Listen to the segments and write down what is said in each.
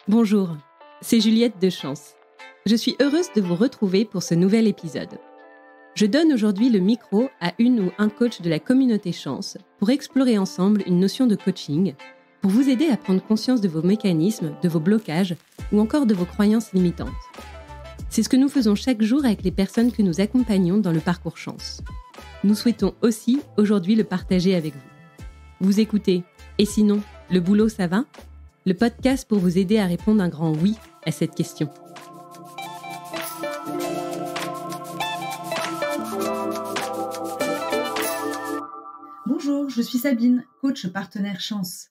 Bonjour, c'est Juliette de Chance. Je suis heureuse de vous retrouver pour ce nouvel épisode. Je donne aujourd'hui le micro à une ou un coach de la communauté Chance pour explorer ensemble une notion de coaching, pour vous aider à prendre conscience de vos mécanismes, de vos blocages ou encore de vos croyances limitantes. C'est ce que nous faisons chaque jour avec les personnes que nous accompagnons dans le parcours Chance. Nous souhaitons aussi aujourd'hui le partager avec vous. Vous écoutez « Et sinon, le boulot ça va ?» Le podcast pour vous aider à répondre un grand oui à cette question. Bonjour, je suis Sabine, coach partenaire Chance.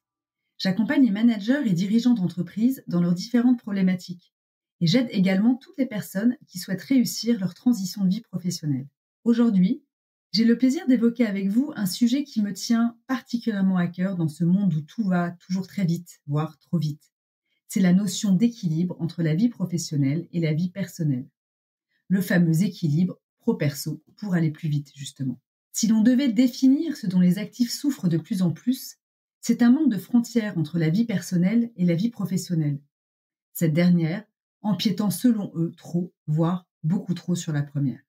J'accompagne les managers et dirigeants d'entreprises dans leurs différentes problématiques. Et j'aide également toutes les personnes qui souhaitent réussir leur transition de vie professionnelle. Aujourd'hui, j'ai le plaisir d'évoquer avec vous un sujet qui me tient particulièrement à cœur dans ce monde où tout va toujours très vite, voire trop vite. C'est la notion d'équilibre entre la vie professionnelle et la vie personnelle. Le fameux équilibre pro-perso pour aller plus vite, justement. Si l'on devait définir ce dont les actifs souffrent de plus en plus, c'est un manque de frontières entre la vie personnelle et la vie professionnelle. Cette dernière empiétant selon eux trop, voire beaucoup trop sur la première.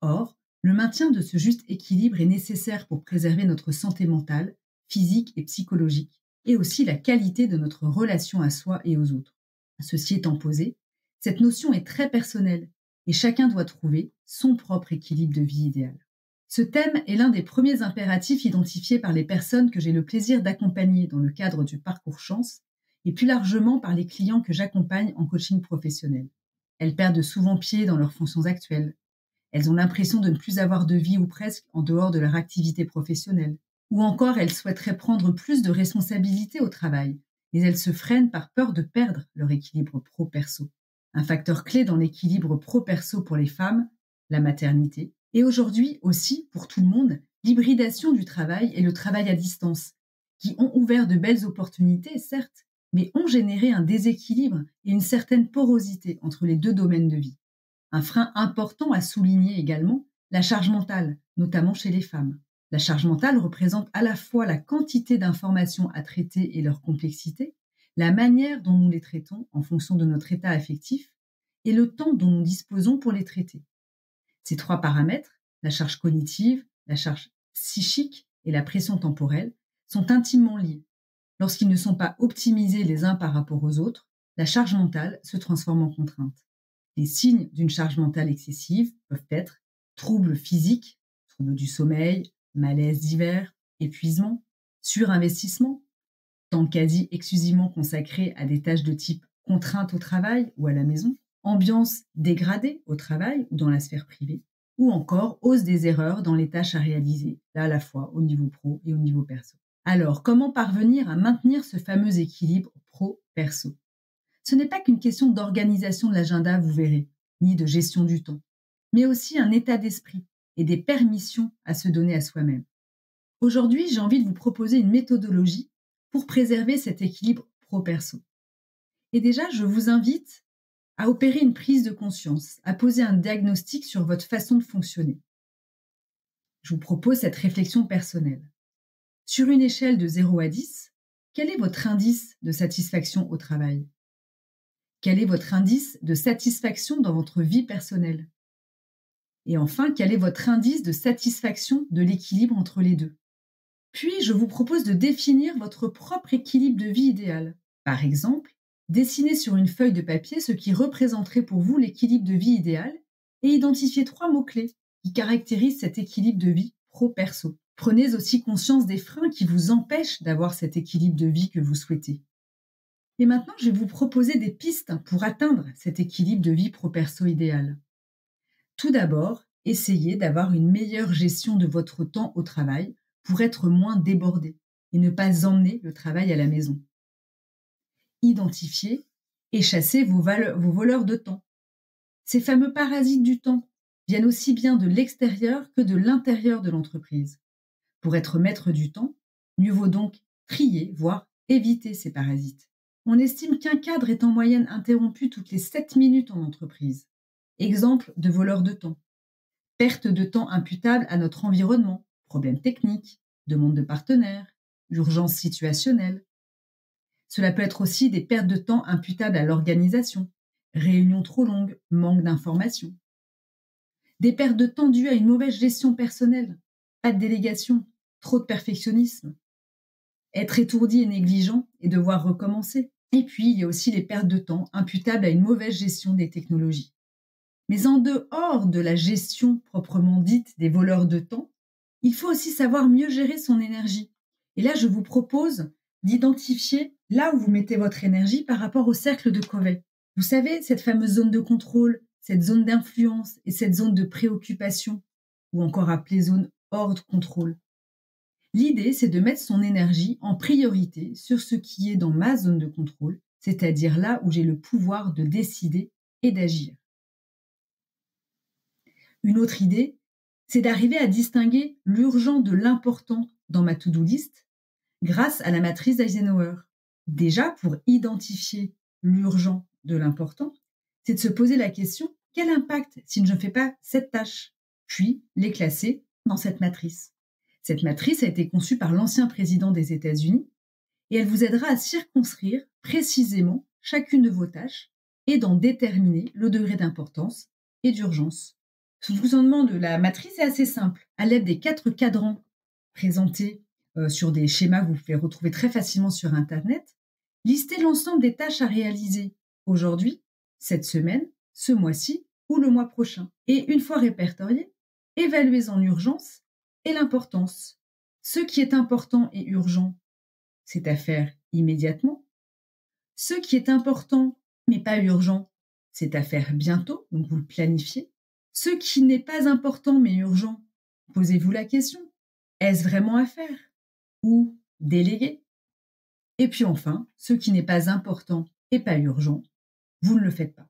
Or, le maintien de ce juste équilibre est nécessaire pour préserver notre santé mentale, physique et psychologique, et aussi la qualité de notre relation à soi et aux autres. Ceci étant posé, cette notion est très personnelle et chacun doit trouver son propre équilibre de vie idéal. Ce thème est l'un des premiers impératifs identifiés par les personnes que j'ai le plaisir d'accompagner dans le cadre du parcours Chance et plus largement par les clients que j'accompagne en coaching professionnel. Elles perdent souvent pied dans leurs fonctions actuelles. Elles ont l'impression de ne plus avoir de vie ou presque en dehors de leur activité professionnelle. Ou encore, elles souhaiteraient prendre plus de responsabilités au travail, mais elles se freinent par peur de perdre leur équilibre pro-perso. Un facteur clé dans l'équilibre pro-perso pour les femmes, la maternité, et aujourd'hui aussi, pour tout le monde, l'hybridation du travail et le travail à distance, qui ont ouvert de belles opportunités, certes, mais ont généré un déséquilibre et une certaine porosité entre les deux domaines de vie. Un frein important à souligner également, la charge mentale, notamment chez les femmes. La charge mentale représente à la fois la quantité d'informations à traiter et leur complexité, la manière dont nous les traitons en fonction de notre état affectif et le temps dont nous disposons pour les traiter. Ces trois paramètres, la charge cognitive, la charge psychique et la pression temporelle, sont intimement liés. Lorsqu'ils ne sont pas optimisés les uns par rapport aux autres, la charge mentale se transforme en contrainte. Les signes d'une charge mentale excessive peuvent être troubles physiques, troubles du sommeil, malaise divers, épuisement, surinvestissement, temps quasi exclusivement consacré à des tâches de type contrainte au travail ou à la maison, ambiance dégradée au travail ou dans la sphère privée, ou encore hausse des erreurs dans les tâches à réaliser, là à la fois au niveau pro et au niveau perso. Alors, comment parvenir à maintenir ce fameux équilibre pro-perso ? Ce n'est pas qu'une question d'organisation de l'agenda, vous verrez, ni de gestion du temps, mais aussi un état d'esprit et des permissions à se donner à soi-même. Aujourd'hui, j'ai envie de vous proposer une méthodologie pour préserver cet équilibre pro-perso. Et déjà, je vous invite à opérer une prise de conscience, à poser un diagnostic sur votre façon de fonctionner. Je vous propose cette réflexion personnelle. Sur une échelle de 0 à 10, quel est votre indice de satisfaction au travail ? Quel est votre indice de satisfaction dans votre vie personnelle ? Et enfin, quel est votre indice de satisfaction de l'équilibre entre les deux ? Puis, je vous propose de définir votre propre équilibre de vie idéal. Par exemple, dessinez sur une feuille de papier ce qui représenterait pour vous l'équilibre de vie idéal et identifiez 3 mots-clés qui caractérisent cet équilibre de vie pro-perso. Prenez aussi conscience des freins qui vous empêchent d'avoir cet équilibre de vie que vous souhaitez. Et maintenant, je vais vous proposer des pistes pour atteindre cet équilibre de vie pro-perso idéal. Tout d'abord, essayez d'avoir une meilleure gestion de votre temps au travail pour être moins débordé et ne pas emmener le travail à la maison. Identifiez et chassez vos voleurs de temps. Ces fameux parasites du temps viennent aussi bien de l'extérieur que de l'intérieur de l'entreprise. Pour être maître du temps, mieux vaut donc trier, voire éviter ces parasites. On estime qu'un cadre est en moyenne interrompu toutes les 7 minutes en entreprise. Exemple de voleur de temps. Perte de temps imputable à notre environnement, problèmes techniques, demande de partenaires, urgence situationnelle. Cela peut être aussi des pertes de temps imputables à l'organisation, réunions trop longues, manque d'informations. Des pertes de temps dues à une mauvaise gestion personnelle, pas de délégation, trop de perfectionnisme, être étourdi et négligent et devoir recommencer. Et puis, il y a aussi les pertes de temps imputables à une mauvaise gestion des technologies. Mais en dehors de la gestion proprement dite des voleurs de temps, il faut aussi savoir mieux gérer son énergie. Et là, je vous propose d'identifier là où vous mettez votre énergie par rapport au cercle de Covey. Vous savez, cette fameuse zone de contrôle, cette zone d'influence et cette zone de préoccupation, ou encore appelée zone hors de contrôle. L'idée, c'est de mettre son énergie en priorité sur ce qui est dans ma zone de contrôle, c'est-à-dire là où j'ai le pouvoir de décider et d'agir. Une autre idée, c'est d'arriver à distinguer l'urgent de l'important dans ma to-do list grâce à la matrice d'Eisenhower. Déjà, pour identifier l'urgent de l'important, c'est de se poser la question, quel impact si je ne fais pas cette tâche? Puis les classer dans cette matrice. Cette matrice a été conçue par l'ancien président des États-Unis et elle vous aidera à circonscrire précisément chacune de vos tâches et d'en déterminer le degré d'importance et d'urgence. Le fonctionnement de la matrice est assez simple. À l'aide des 4 cadrans présentés sur des schémas que vous pouvez retrouver très facilement sur Internet, listez l'ensemble des tâches à réaliser aujourd'hui, cette semaine, ce mois-ci ou le mois prochain. Et une fois répertoriées, évaluez-en l'urgence et l'importance. Ce qui est important et urgent, c'est à faire immédiatement. Ce qui est important mais pas urgent, c'est à faire bientôt, donc vous le planifiez. Ce qui n'est pas important mais urgent, posez-vous la question, est-ce vraiment à faire? Ou déléguer? Et puis enfin, ce qui n'est pas important et pas urgent, vous ne le faites pas.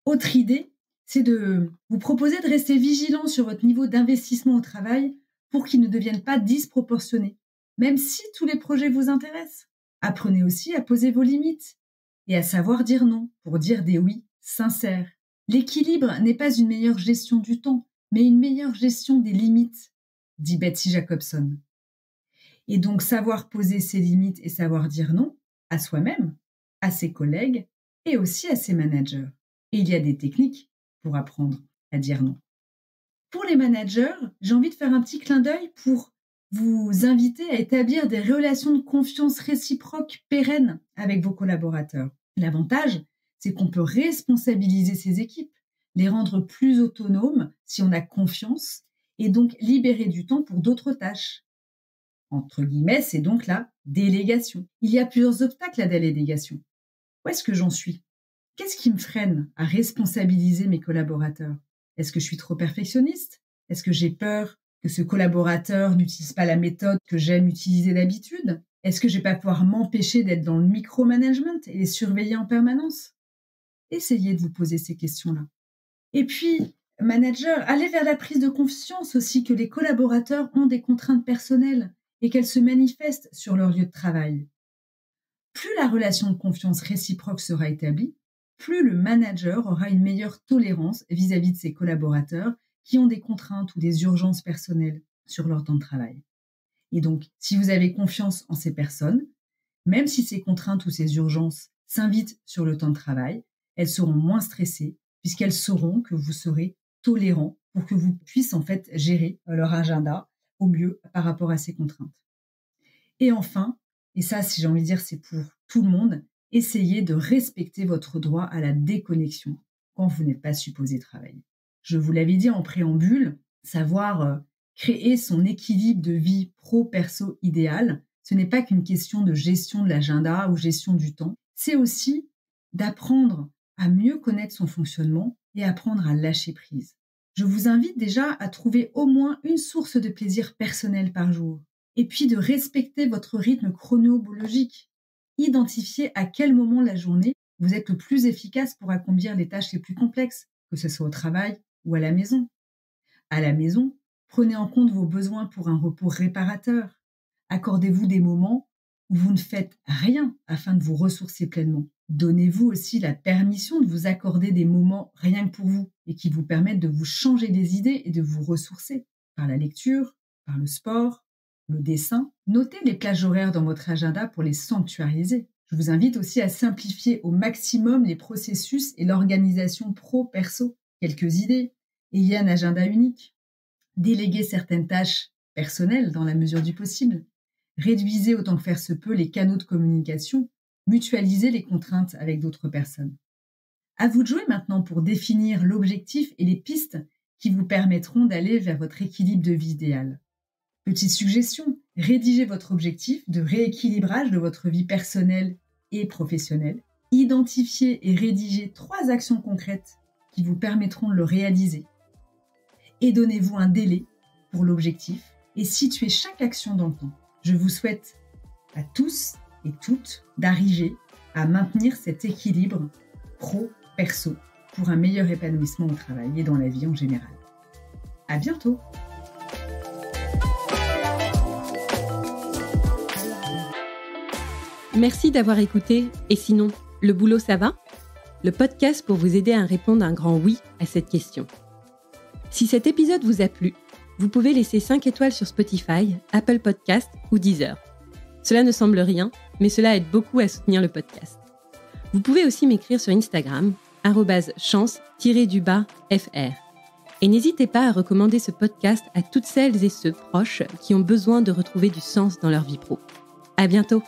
Autre idée, c'est de vous proposer de rester vigilant sur votre niveau d'investissement au travail pour qu'il ne devienne pas disproportionné, même si tous les projets vous intéressent. Apprenez aussi à poser vos limites et à savoir dire non pour dire des oui sincères. L'équilibre n'est pas une meilleure gestion du temps, mais une meilleure gestion des limites, dit Betsy Jacobson. Et donc savoir poser ses limites et savoir dire non à soi-même, à ses collègues et aussi à ses managers. Et il y a des techniques pour apprendre à dire non. Pour les managers, j'ai envie de faire un petit clin d'œil pour vous inviter à établir des relations de confiance réciproques pérennes avec vos collaborateurs. L'avantage, c'est qu'on peut responsabiliser ses équipes, les rendre plus autonomes si on a confiance et donc libérer du temps pour d'autres tâches. Entre guillemets, c'est donc la délégation. Il y a plusieurs obstacles à la délégation. Où est-ce que j'en suis? Qu'est-ce qui me freine à responsabiliser mes collaborateurs? Est-ce que je suis trop perfectionniste? Est-ce que j'ai peur que ce collaborateur n'utilise pas la méthode que j'aime utiliser d'habitude? Est-ce que je ne vais pas pouvoir m'empêcher d'être dans le micromanagement et les surveiller en permanence? Essayez de vous poser ces questions-là. Et puis, manager, allez vers la prise de conscience aussi que les collaborateurs ont des contraintes personnelles et qu'elles se manifestent sur leur lieu de travail. Plus la relation de confiance réciproque sera établie, plus le manager aura une meilleure tolérance vis-à-vis de ses collaborateurs qui ont des contraintes ou des urgences personnelles sur leur temps de travail. Et donc, si vous avez confiance en ces personnes, même si ces contraintes ou ces urgences s'invitent sur le temps de travail, elles seront moins stressées puisqu'elles sauront que vous serez tolérant pour que vous puissiez en fait gérer leur agenda au mieux par rapport à ces contraintes. Et enfin, et ça, si j'ai envie de dire, c'est pour tout le monde, essayez de respecter votre droit à la déconnexion quand vous n'êtes pas supposé travailler. Je vous l'avais dit en préambule, savoir créer son équilibre de vie pro-perso idéal, ce n'est pas qu'une question de gestion de l'agenda ou gestion du temps, c'est aussi d'apprendre à mieux connaître son fonctionnement et apprendre à lâcher prise. Je vous invite déjà à trouver au moins une source de plaisir personnel par jour. Et puis de respecter votre rythme chronobiologique. Identifiez à quel moment de la journée vous êtes le plus efficace pour accomplir les tâches les plus complexes, que ce soit au travail ou à la maison. À la maison, prenez en compte vos besoins pour un repos réparateur. Accordez-vous des moments où vous ne faites rien afin de vous ressourcer pleinement. Donnez-vous aussi la permission de vous accorder des moments rien que pour vous et qui vous permettent de vous changer les idées et de vous ressourcer par la lecture, par le sport, le dessin. Notez les plages horaires dans votre agenda pour les sanctuariser. Je Je vous invite aussi à simplifier au maximum les processus et l'organisation pro-perso. Quelques idées. Ayez un agenda unique. Déléguez certaines tâches personnelles dans la mesure du possible. Réduisez autant que faire se peut les canaux de communication. Mutualisez les contraintes avec d'autres personnes. À vous de jouer maintenant pour définir l'objectif et les pistes qui vous permettront d'aller vers votre équilibre de vie idéal. Petite suggestion, rédigez votre objectif de rééquilibrage de votre vie personnelle et professionnelle. Identifiez et rédigez 3 actions concrètes qui vous permettront de le réaliser. Et donnez-vous un délai pour l'objectif et situez chaque action dans le temps. Je vous souhaite à tous et toutes d'arriver à maintenir cet équilibre pro-perso pour un meilleur épanouissement au travail et dans la vie en général. À bientôt! Merci d'avoir écouté. Et sinon, le boulot, ça va ? Le podcast pour vous aider à répondre un grand oui à cette question. Si cet épisode vous a plu, vous pouvez laisser 5 étoiles sur Spotify, Apple Podcasts ou Deezer. Cela ne semble rien, mais cela aide beaucoup à soutenir le podcast. Vous pouvez aussi m'écrire sur Instagram, @chance_fr. Et n'hésitez pas à recommander ce podcast à toutes celles et ceux proches qui ont besoin de retrouver du sens dans leur vie pro. À bientôt!